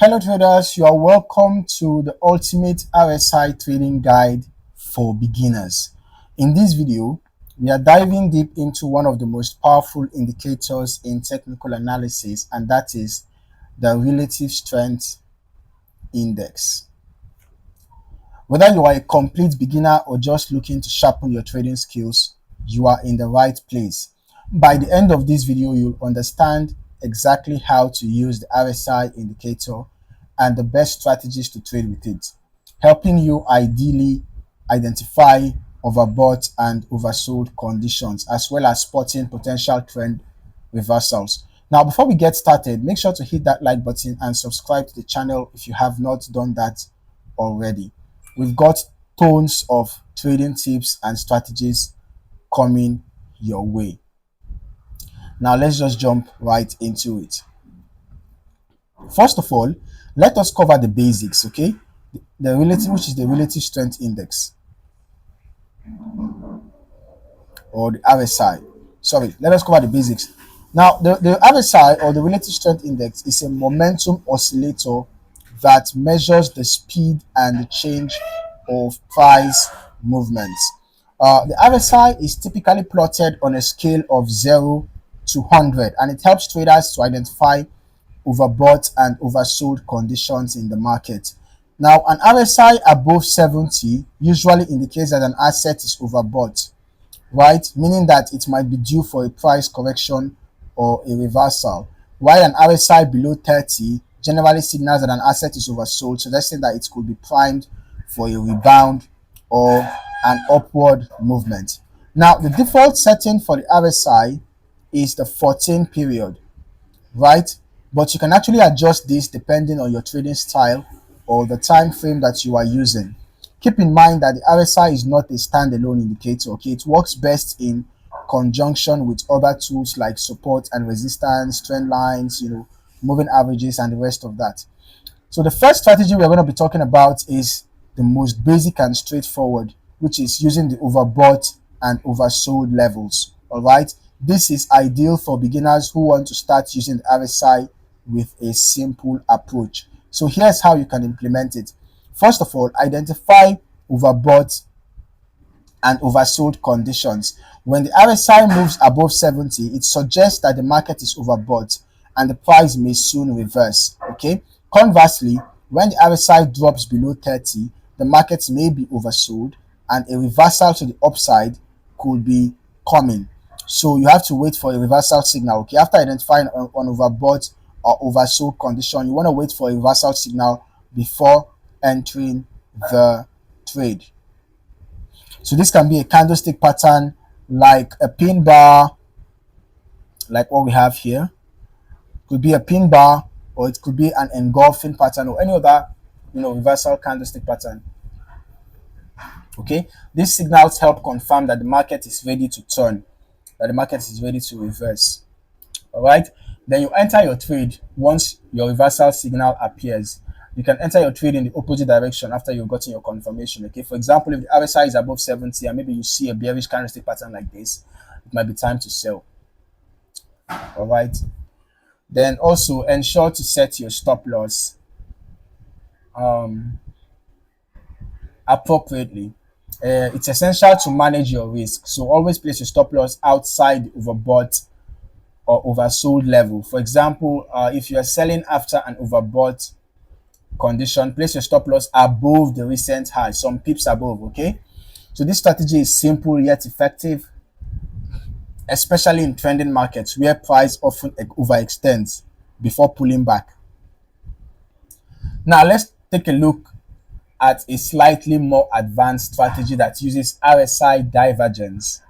Hello traders, you are welcome to the ultimate RSI trading guide for beginners. In this video, we are diving deep into one of the most powerful indicators in technical analysis, and that is the relative strength index. Whether you are a complete beginner or just looking to sharpen your trading skills, you are in the right place. By the end of this video, you'll understand exactly how to use the RSI indicator and the best strategies to trade with it, helping you ideally identify overbought and oversold conditions, as well as spotting potential trend reversals. Now, before we get started, make sure to hit that like button and subscribe to the channel if you have not done that already. We've got tons of trading tips and strategies coming your way. Now, let's just jump right into it. First of all, let us cover the basics, okay? The relative, which is the relative strength index, or the RSI. Sorry, let us cover the basics. Now, the RSI, or the relative strength index, is a momentum oscillator that measures the speed and the change of price movements. The RSI is typically plotted on a scale of 0 to 100, and it helps traders to identify overbought and oversold conditions in the market. Now, an RSI above 70 usually indicates that an asset is overbought, right? Meaning that it might be due for a price correction or a reversal. While an RSI below 30 generally signals that an asset is oversold, suggesting that it could be primed for a rebound or an upward movement. Now, the default setting for the RSI is the 14 period, right? But you can actually adjust this depending on your trading style or the time frame that you are using. Keep in mind that the RSI is not a standalone indicator, okay? It works best in conjunction with other tools like support and resistance, trend lines, moving averages, and the rest of that. So the first strategy we're going to be talking about is the most basic and straightforward, which is using the overbought and oversold levels. All right. This is ideal for beginners who want to start using the RSI with a simple approach. So here's how you can implement it. First of all, identify overbought and oversold conditions. When the RSI moves above 70, it suggests that the market is overbought and the price may soon reverse. Okay. Conversely, when the RSI drops below 30, the market may be oversold and a reversal to the upside could be coming. So you have to wait for a reversal signal. Okay. After identifying an overbought or oversold condition, you want to wait for a reversal signal before entering the trade. So this can be a candlestick pattern, like a pin bar, like what we have here. Could be a pin bar, or it could be an engulfing pattern, or any other, reversal candlestick pattern. Okay, these signals help confirm that the market is ready to turn, that the market is ready to reverse. All right, then you enter your trade once your reversal signal appears. You can enter your trade in the opposite direction after you've gotten your confirmation. Okay, for example, if the RSI is above 70 and maybe you see a bearish candlestick pattern like this, it might be time to sell. All right, then also ensure to set your stop loss appropriately. It's essential to manage your risk, so always place your stop loss outside the overbought or oversold level. For example, if you are selling after an overbought condition, place your stop loss above the recent high, some pips above. Okay, so this strategy is simple yet effective, especially in trending markets where price often overextends before pulling back. Now let's take a look at a slightly more advanced strategy that uses RSI divergence.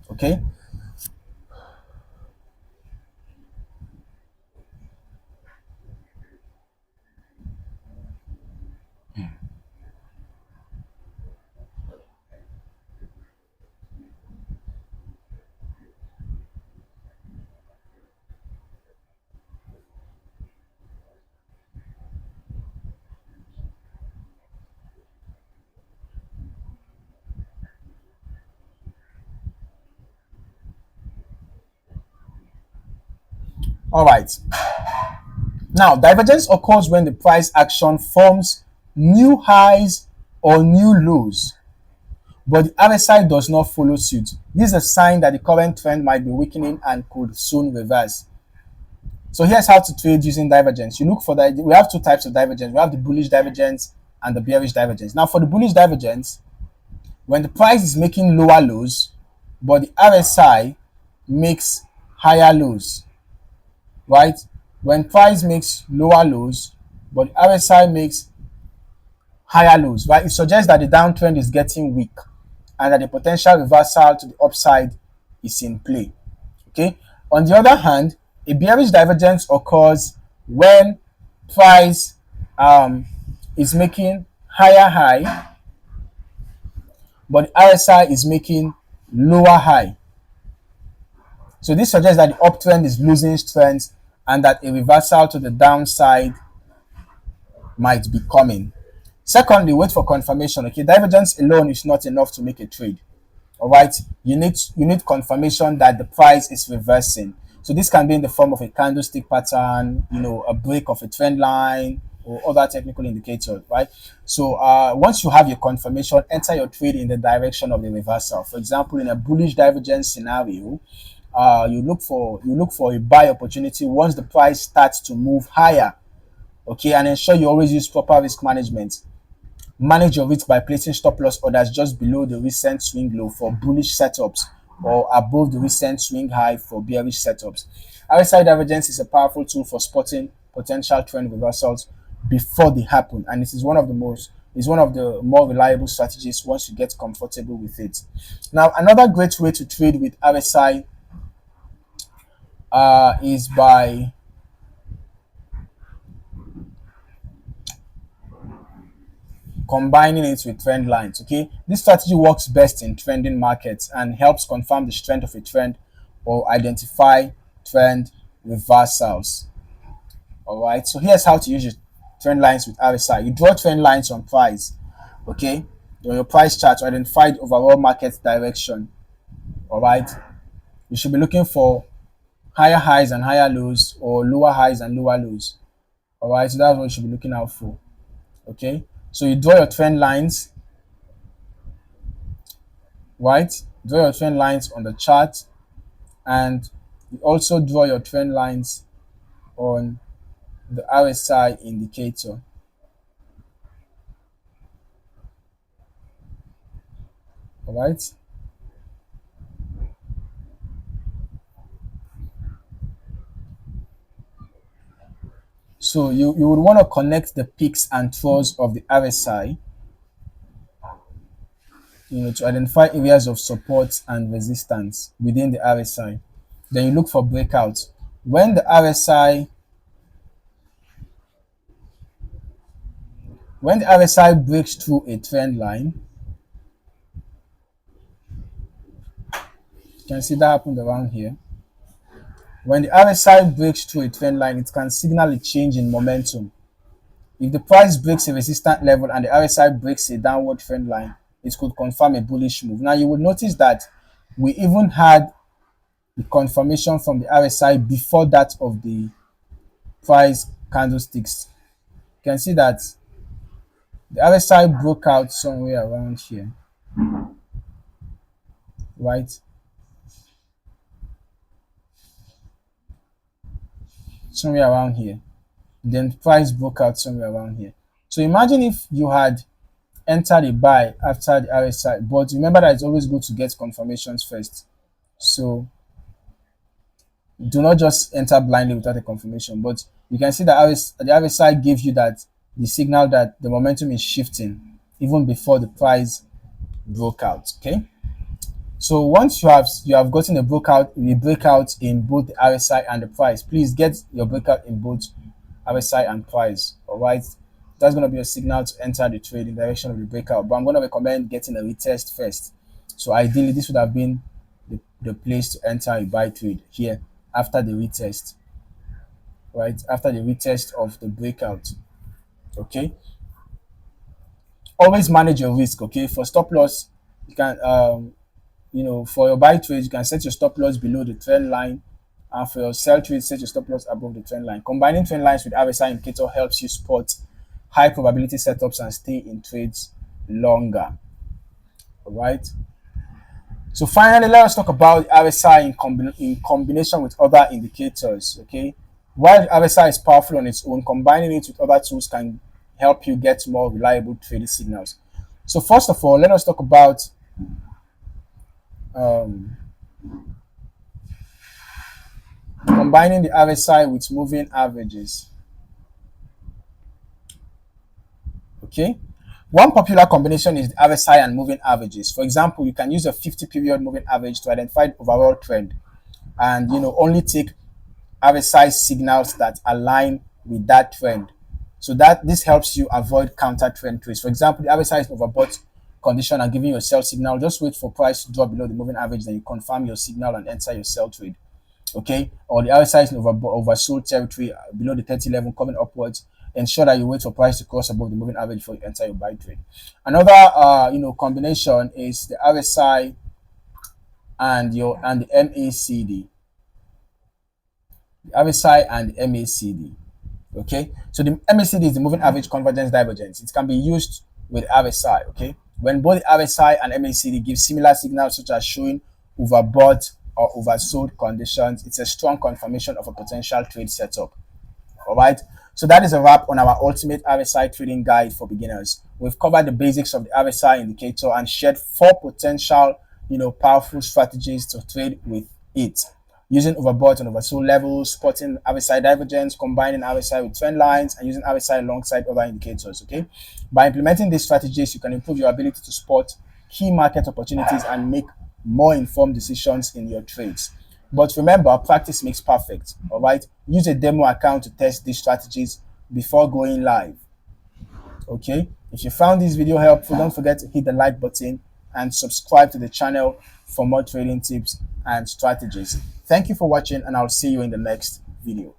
Okay, all right. Now, divergence occurs when the price action forms new highs or new lows, but the RSI does not follow suit. This is a sign that the current trend might be weakening and could soon reverse. So here's how to trade using divergence. You look for that. We have two types of divergence. We have the bullish divergence and the bearish divergence. Now, for the bullish divergence, when the price is making lower lows, but the RSI makes higher lows, right? When price makes lower lows, but the RSI makes higher lows, right? It suggests that the downtrend is getting weak and that the potential reversal to the upside is in play. Okay. On the other hand, a bearish divergence occurs when price is making higher high, but the RSI is making lower high. So this suggests that the uptrend is losing strength and that a reversal to the downside might be coming. Secondly, wait for confirmation. Okay, divergence alone is not enough to make a trade. All right, you need confirmation that the price is reversing. So this can be in the form of a candlestick pattern, a break of a trend line or other technical indicators, right? So once you have your confirmation, enter your trade in the direction of the reversal. For example, in a bullish divergence scenario, you look for a buy opportunity once the price starts to move higher. Okay, and ensure you always use proper risk management. Manage your risk by placing stop loss orders just below the recent swing low for bullish setups or above the recent swing high for bearish setups. RSI divergence is a powerful tool for spotting potential trend reversals before they happen, and it is one of the more reliable strategies once you get comfortable with it. Now, another great way to trade with RSI is by combining it with trend lines. Okay, this strategy works best in trending markets and helps confirm the strength of a trend or identify trend reversals. All right, so here's how to use your trend lines with RSI. You draw trend lines on price, okay, on your price chart to identify the overall market direction. All right, you should be looking for higher highs and higher lows or lower highs and lower lows. All right, so that's what you should be looking out for. Okay, so you draw your trend lines, right? Draw your trend lines on the chart, and you also draw your trend lines on the RSI indicator. All right. So you would want to connect the peaks and troughs of the RSI, to identify areas of support and resistance within the RSI. Then you look for breakouts. When the RSI breaks through a trend line, you can see that happened around here. When the RSI breaks through a trend line, it can signal a change in momentum. If the price breaks a resistant level and the RSI breaks a downward trend line, it could confirm a bullish move. Now you would notice that we even had the confirmation from the RSI before that of the price candlesticks. You can see that the RSI broke out somewhere around here, right? Somewhere around here. Then the price broke out somewhere around here. So imagine if you had entered a buy after the RSI, but remember that it's always good to get confirmations first. So do not just enter blindly without a confirmation. But you can see that the RSI gives you that the signal that the momentum is shifting even before the price broke out. Okay. So once you have gotten a breakout in both the RSI and the price, please get your breakout in both RSI and price. All right. That's going to be a signal to enter the trade in direction of the breakout. But I'm going to recommend getting a retest first. So ideally, this would have been the place to enter a buy trade here after the retest, right? After the retest of the breakout. Okay. Always manage your risk. Okay. For stop loss, you can for your buy trades, you can set your stop loss below the trend line And for your sell trade, set your stop loss above the trend line. Combining trend lines with RSI indicator helps you spot high probability setups and stay in trades longer. All right. So finally, let us talk about RSI in combination with other indicators. Okay. While RSI is powerful on its own, combining it with other tools can help you get more reliable trading signals. So first of all, let us talk about um, combining the RSI with moving averages. Okay. One popular combination is the RSI and moving averages. For example, you can use a 50 period moving average to identify the overall trend and only take RSI signals that align with that trend. So that this helps you avoid counter trend trades. For example, the RSI is overbought condition and giving you a sell signal. Just wait for price to drop below the moving average, then you confirm your signal and enter your sell trade. Okay, or the RSI is in oversold territory below the 30 level coming upwards. Ensure that you wait for price to cross above the moving average before you enter your buy trade. Another combination is the RSI and the MACD. The RSI and the MACD. Okay, so the MACD is the moving average convergence divergence. It can be used with RSI. Okay, when both the RSI and MACD give similar signals such as showing overbought or oversold conditions, it's a strong confirmation of a potential trade setup. All right, so that is a wrap on our ultimate RSI trading guide for beginners. We've covered the basics of the RSI indicator and shared 4 potential powerful strategies to trade with it, using overbought and oversold levels, spotting RSI divergence, combining RSI with trend lines, and using RSI alongside other indicators. Okay, by implementing these strategies, you can improve your ability to spot key market opportunities and make more informed decisions in your trades. But remember, practice makes perfect. All right, use a demo account to test these strategies before going live. Okay, if you found this video helpful, don't forget to hit the like button and subscribe to the channel for more trading tips and strategies. Thank you for watching, and I'll see you in the next video.